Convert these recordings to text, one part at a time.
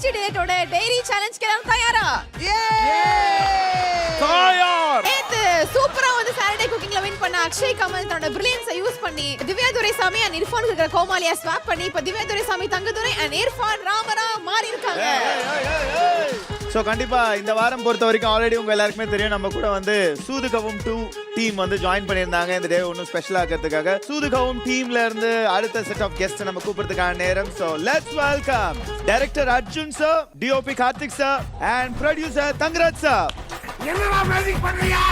பீச்சி டிலேட்டோட diary சேலஞ்ச்க்கு எல்லாம் தயாரா? தயார். நேத்து சூப்பரா வந்து சாட்டர்டே குக்கிங்ல வின் பண்ண அக்ஷய் கமல் தன்னோட பிரில்லியன்ஸை யூஸ் பண்ணி திவ்யா துரைசாமி அண்ட் இர்ஃபான் இருக்கிற கோமாலியா ஸ்வாப் பண்ணி இப்ப திவ்யா துரைசாமி தங்கதுரை அண்ட் இர்ஃபான் ராமரா மாறி இருக்காங்க. சோ கண்டிப்பா இந்த வாரம் பொறுத்த வரைக்கும் ஆல்ரெடி உங்க எல்லாருக்குமே தெரியும் நம்ம கூட வந்து சூதுகவும் 2 டீம் வந்து ஜாயின் பண்ணியிருந்தாங்க இந்த டே ஒன்னும் ஸ்பெஷல் ஆக்கிறதுக்காக. சூதுகவும் டீம்ல இருந்து அடுத்த செட் ஆஃப் கெஸ்ட் நம்ம கூப்பிடுறதுக்கான நேரம். So let's welcome director Arjun sir, DOP Karthik sir and producer Thangaraj sir. என்னடா மேஜிக் பண்றியா?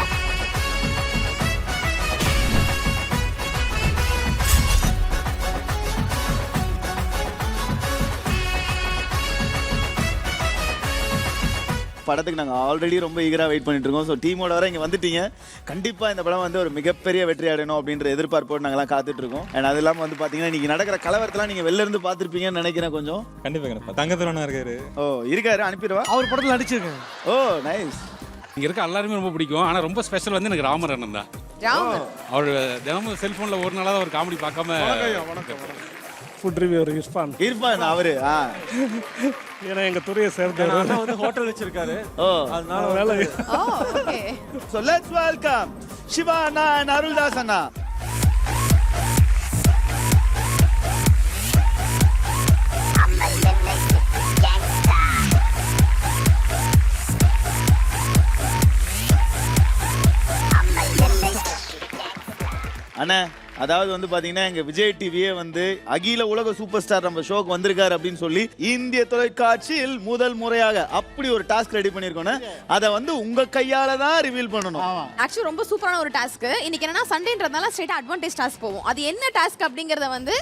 படத்துக்கு நாங்கள் ஆல்ரெடி ரொம்ப ஈகராக வெயிட் பண்ணிட்டு இருக்கோம். ஸோ டீமோட வர இங்கே வந்துட்டீங்க. கண்டிப்பாக இந்த படம் வந்து ஒரு மிகப்பெரிய வெற்றி அடையணும் அப்படின்ற எதிர்பார்ப்போடு நாங்களாம் காத்துட்டு இருக்கோம். அண்ட் அது இல்லாமல் வந்து பார்த்தீங்கன்னா இன்னைக்கு நடக்கிற கலவரத்தெல்லாம் நீங்கள் வெளில இருந்து பார்த்துருப்பீங்கன்னு நினைக்கிறேன். கொஞ்சம் கண்டிப்பாக தங்கத்துலனா இருக்காரு. ஓ இருக்காரு, அனுப்பிடுவா. அவர் படத்தில் நடிச்சிருக்கேன். Oh nice. இங்க இருக்க எல்லாருமே ரொம்ப பிடிக்கும். ஆனா ரொம்ப ஸ்பெஷல் வந்து எனக்கு ராமர் அண்ணன் தான். அவர் தினமும் செல்போன்ல ஒரு நாளாவது ஒரு காமெடி பார்க்காம. ஃபுட் ரிவ்யூவர் இர்ஃபான் அவரு ஏன்னா எங்க துறையை சேர்ந்தவர். அண்ணா வந்து ஹோட்டல் வச்சிருக்காரு. ஓ அதனால வேலை. Oh okay. So let's welcome Siva அண்ணா அண்ட் அருள்தாஸ் அண்ணா. அண்ணா அதாவது வந்து பாத்தீங்கன்னா எங்க விஜய் டிவியே வந்து அகில உலக சூப்பர் ஸ்டார் நம்ம ஷோக்கு வந்திருக்காரு அப்படின்னு சொல்லி இந்திய தொலைக்காட்சியில் முதல் முறையாக அப்படி ஒரு டாஸ்க் ரெடி பண்ணிருக்கோம். அதை வந்து உங்க கையால தான் ரிவீல் பண்ணணும். ஆக்சுவலி ரொம்ப சூப்பரான ஒரு டாஸ்க். இன்னைக்கு என்னன்னா சண்டேன்றதுனால ஸ்ட்ரைட்டா அட்வான்டேஜ் டாஸ்க் போவோம். அது என்ன டாஸ்க் அப்படிங்கறத வந்து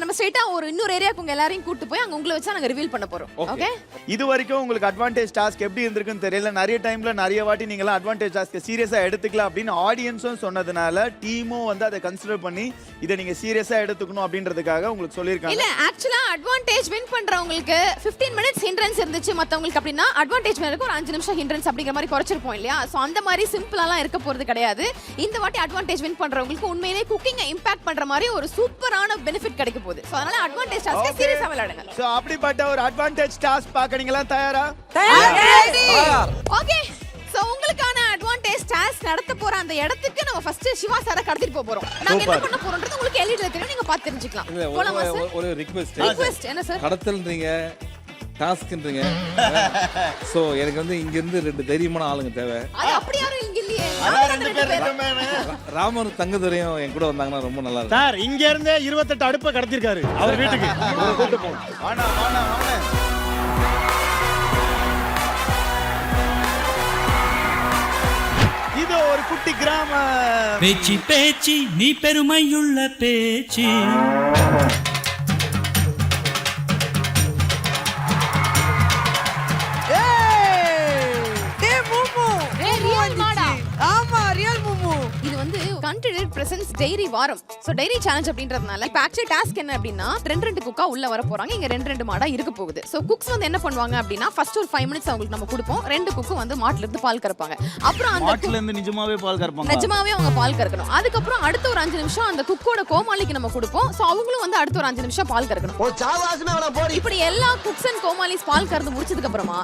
நம்ம ஸ்ட்ரைட்டா ஒரு இன்னொரு ஏரியாக்கு உங்க எல்லாரையும் கூட்டி போய் அங்க உங்களை வச்சு நாங்க ரிவீல் பண்ண போறோம். ஓகே. இது வரைக்கும் உங்களுக்கு அட்வான்டேஜ் டாஸ்க் எப்படி இருந்திருக்குன்னு தெரியல. நிறைய டைம்ல நிறைய வாட்டி நீங்க எல்லாம் அட்வான்டேஜ் டாஸ்க் சீரியஸா எடுத்துக்கலாம் அப்படின்னு ஆடியன்ஸும் சொன்னதுனால டீமும் வந்து அதை கன்சிடர் பண்ணி இதை நீங்க சீரியஸா எடுத்துக்கணும் அப்படின்றதுக்காக உங்களுக்கு சொல்லிருக்காங்க. இல்ல ஆக்சுவலா அட்வான்டேஜ் வின் பண்றவங்களுக்கு 15 மினிட்ஸ் ஹிண்ட்ரன்ஸ் இருந்துச்சு. மத்தவங்களுக்கு அப்படினா அட்வான்டேஜ் மேல ஒரு 5 நிமிஷம் ஹிண்ட்ரன்ஸ் அப்படிங்கிற மாதிரி குறைச்சிருப்போம் இல்லையா? சோ அந்த மாதிரி சிம்பிளாலாம் இருக்க போறது கிடையாது. இந்த வாட்டி அட்வான்டேஜ் வின் பண்றவங்களுக்கு உண்மையிலேயே குக்கிங் இம்பாக்ட் பண்ற மாதிரி ஒரு சூப்பரான பெனிஃபிட் கிடைக்க போகுது. சோ அதனால அட்வான்டேஜ் டாஸ்க் சீரியஸா விளையாடுங்க. சோ அப்படிப்பட்ட ஒரு அட்வான்டேஜ் டாஸ்க் பார்க்கறீங்களா? தயாரா? தயார். ஓகே. சோ உங்களுக்கான அட்வான்டேஜ் டாஸ்க் நடத்த போற அந்த இடத்துக்கு நம்ம ஃபர்ஸ்ட் சிவா சாரை கடத்திட்டு போறோம். நாங்க என்ன பண்ண போறோம்ன்றது உங்களுக்கு எல்இடில தெரியும், நீங்க பார்த்து தெரிஞ்சுக்கலாம். போலாமா சார்? ஒரு ரிக்வெஸ்ட் என்ன சார்? கடத்தல்ன்றீங்க, டாஸ்க்ன்றீங்க. சோ எனக்கு வந்து இங்க இருந்து 2 தைரியமான ஆளுங்க தேவை. அது அப்படி யாரும் இங்க இல்லையே. அதான் 2 பேர் இருக்கமே. ராமர் தங்கதுரையும் என் கூட வந்தாங்கன்னா ரொம்ப நல்லா இருக்கும். சார் இங்க இருந்தே 28 அடுப்பை கடத்திருக்காரு அவர் வீட்டுக்கு. கூட்டு போங்க. வாடா வாடா வாடா. இது ஒரு குட்டி கிராம பேச்சி பேச்சி நீ பெருமையுள்ள பேச்சி. இது வந்து கண்டென்ட் பிரசன்ஸ் டைரி வாரம். சோ டைரி சேலஞ்ச் அப்படின்றதுனால இப்ப ஆக்சுவலி டாஸ்க் என்ன அப்படின்னா 2 குக்கா உள்ள வர போறாங்க. இங்க 2 மாடா இருக்க போகுது. சோ குக்ஸ் வந்து என்ன பண்ணுவாங்க அப்படின்னா ஃபர்ஸ்ட் ஒரு 5 மினிட்ஸ் அவங்களுக்கு நம்ம கொடுப்போம். 2 குக்கு வந்து மாட்டுல இருந்து பால் கறப்பாங்க. அப்புறம் அந்த மாட்டுல இருந்து நிஜமாவே பால் கறப்பாங்க. நிஜமாவே அவங்க பால் கறக்கணும். அதுக்கப்புறம் அடுத்த ஒரு 5 நிமிஷம் அந்த குக்கோட கோமாளிக்கு நம்ம கொடுப்போம். சோ அவங்களும் வந்து அடுத்த ஒரு 5 நிமிஷம் பால் கறக்கணும். இப்படி எல்லா குக்ஸ் அண்ட் கோமாளிஸ் பால் கறந்து முடிச்சதுக்கு அப்புறமா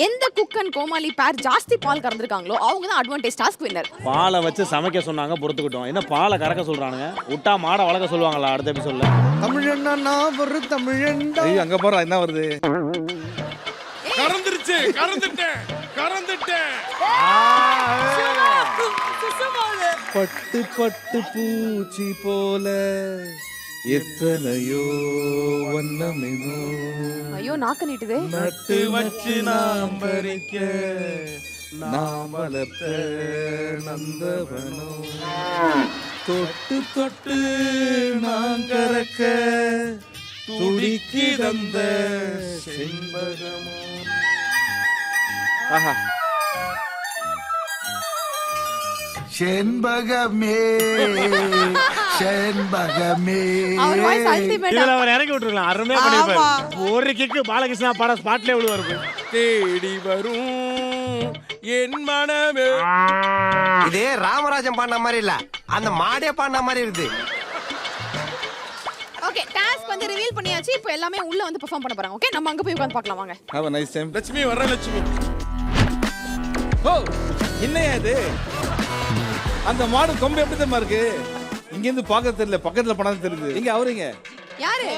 எந்த குக் அண்ட் கோமாளி பேர் ஜாஸ்தி பால் கறந்துருக்காங்களோ அவங்க தான் அட்வான்டேஜ் டாஸ்க் வின்னர். பாலை வச்சு சமைக்க சொன்னாங்க, பொறுத்துக்கிட்டோம். என்ன பாலை கறக்க சொல்றானுங்க? விட்டா மாடை வளர்க்க சொல்லுவாங்களா அடுத்த எபிசோட்ல? தமிழன்னா நான் ஒரு தமிழன்டா. ஐயோ அங்க போறா என்ன வருது? கறந்துட்டேன். பட்டு பட்டு பூச்சி போல எத்தனையோ வண்ணமெனோ ஐயோ நாக்கு நீட்டுதே. நட்டு வச்சு நாம் பறிக்க நாம் வளர்த்த நந்தவனோ தொட்டு தொட்டு நான் கறக்க துடிக்கிடந்த செண்பகமோ. ஆஹா செண்பகமே செண்பகமே. அவர் வாய்ஸ் அல்டிமேட். இதுல அவர் இறக்கி விட்டுருக்கலாம், அருமையா பண்ணிருப்பாரு. ஒரு கிக்கு பாலகிருஷ்ணா பாட ஸ்பாட்ல விழுவாரு. தேடி வரும் என் மனமே. இதே ராமராஜன் பாடின மாதிரி இல்ல, அந்த மாடே பாடின மாதிரி இருக்கு. ஓகே டாஸ்க் வந்து ரிவீல் பண்ணியாச்சு. இப்போ எல்லாமே உள்ள வந்து பெர்ஃபார்ம் பண்ண போறாங்க. ஓகே, நம்ம அங்க போய் உட்கார்ந்து பார்க்கலாம் வாங்க. Have a nice time. Lakshmi வர்ற லட்சுமி. ஓ என்னையா இது? அந்த மாடு கொம்பு எப்படி தெரியுமா இருக்கு? இங்க இருந்து பார்க்க தெரியல, பக்கத்துல போனா தெரியுது. எங்க அவருங்க? யாரு?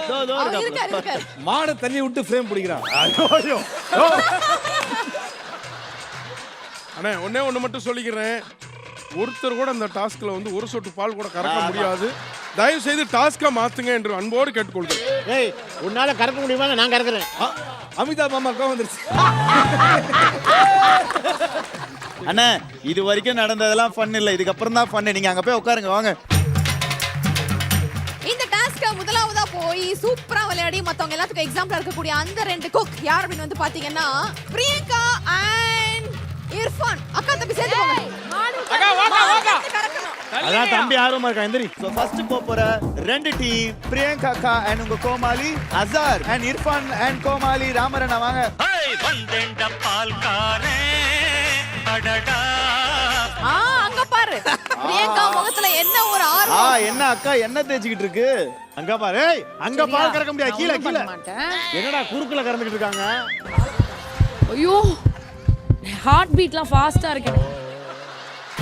அவர் இருக்காரு. மாடை தள்ளி விட்டு ஃப்ரேம் பிடிக்கிறான். அண்ணே ஒண்ணு மட்டும் சொல்லிக்கிறேன். ஒருத்தர் கூட அந்த டாஸ்க்ல வந்து ஒரு சொட்டு பால் கூட கறக்க முடியாது. தயவு செய்து டாஸ்கா மாத்துங்க என்று அன்போடு கேட்டுக்கொள்கிறேன். ஏய் உன்னால கறக்க முடியுமா? நான் கறக்குறேன். அமிதாப் மாமா கோவம் வந்துருச்சு. அண்ணா இது வரைக்கும் நடந்ததெல்லாம் ஃபன் இல்ல, இதுக்கப்புறம் தான் ஃபன். நீங்க அங்க போய் உட்காருங்க வாங்க. இந்த டாஸ்க முதலாவதா போய் சூப்பரா விளையாடி மத்தவங்க எல்லாத்துக்கும் எக்ஸாம்பிளா இருக்கக்கூடிய அந்த ரெண்டு குக் யார் அப்படின்னு வந்து பாத்தீங்கன்னா பிரியங்கா அண்ட் இர்ஃபான். அக்கா தம்பி சேர்த்துக்கோங்க. அக்கா வாங்க. அதான் தம்பி ஆர்வமா இருக்கான். எந்திரி. சோ ஃபர்ஸ்ட் போற ரெண்டு டீம் பிரியங்கா அக்கா அண்ட் உங்க கோமாளி அசார் அண்ட் இர்ஃபான் அண்ட் கோமாளி ராமரண்ணா வாங்க. அங்க பாரு பிரியங்கா முகத்துல என்ன ஒரு ஆர்வம். என்ன அக்கா என்ன தேய்ச்சிக்கிட்டு இருக்கு? அங்க பாரு. ஏய் அங்க பால் கறக்க முடியாது. கீழ கீழ. என்னடா குறுக்குல கறந்துக்கிட்டு இருக்காங்க? ஐயோ ஹார்ட் பீட்லாம் ஃபாஸ்டா இருக்கு.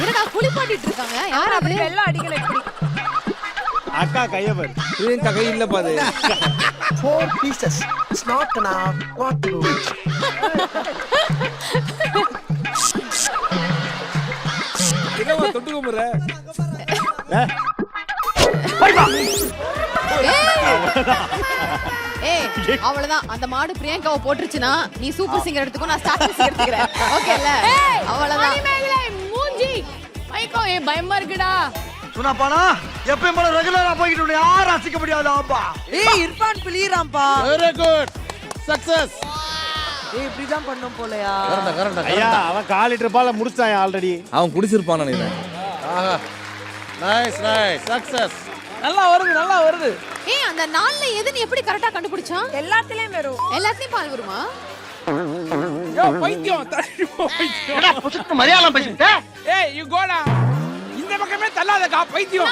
என்னடா குளிப்பாட்டிட்டு இருக்காங்க? யார் அப்படி வெள்ளம் அடிக்கல இப்படி? அக்கா கைய பாரு. பிரியங்கா கை இல்ல பாரு. 4 pieces. It's not enough. What to do? என்னமா தொட்டு கும்புற? ஏய் அவ்வளவுதான். அந்த மாடு பிரியங்காவை போட்டுருச்சுனா நீ சூப்பர் சிங்கர் எடுத்துக்கோ, நான் ஸ்டார்ட் சிங்கர் எடுத்துக்கிறேன். ஓகேல? அவ்வளவுதான். மூஞ்சி மைக்கோ பயமா இருக்குடா. சுனா பானா எப்பயும் போல ரெகுலரா போயிட்டு யாரும் அசிக்க முடியாது ஆப்பா. ஏய் இர்ஃபான் பிளியறாம்பா. Very good. சக்சஸ். ஏய் இப்படி தான் பண்ணோம் போலயா. ஐயா அவன் 1/4 லிட்டர் பால் முடிச்சான் ஆல்ரெடி. அவன் குடிச்சிருப்பான்னு நினைக்கிறேன். ஆஹா நைஸ் சக்சஸ். நல்லா வருது. ஏய் அந்த நாள்ல எதுன்னு எப்படி கரெக்ட்டா கண்டுபிடிச்சான்? எல்லாத்துலயும் வரும். எல்லாத்துலயும் பால் வருமா? பைத்தியம் தள்ளி பைத்தியம். என்னடா புசுக்கு மரியாதை பேசிட்டே? ஏய் யூ கோடா. இந்த பக்கமே தள்ளாதக்கா பைத்தியம்.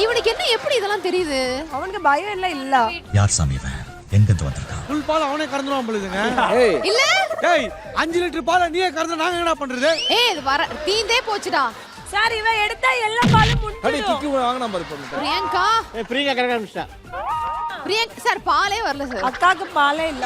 இவனுக்கு என்ன எப்படி இதெல்லாம் தெரியுது? அவனுக்கு பயம் இல்ல. யார் சாமி இவன்? எங்க இருந்து வந்திருக்கான்? ஃபுல் பால் அவனே கறந்துறான் போலுதுங்க. ஏய் இல்ல டேய் 5 லிட்டர் பால் நீயே கறந்து நாங்க என்ன பண்றது? ஏய் இது வர தீந்தே போச்சுடா. சார் இவன் எடுத்தா எல்லா பாலும் அடி முண்டிடும். கிக்கு வாங்குனா பாரு பண்ணு. பிரியங்கா ஏய் பிரியங்கா கறக்க ஆரம்பிச்சா. பிரியங்கா சார் பாலே வரல சார். அக்காக்கு பாலே இல்ல.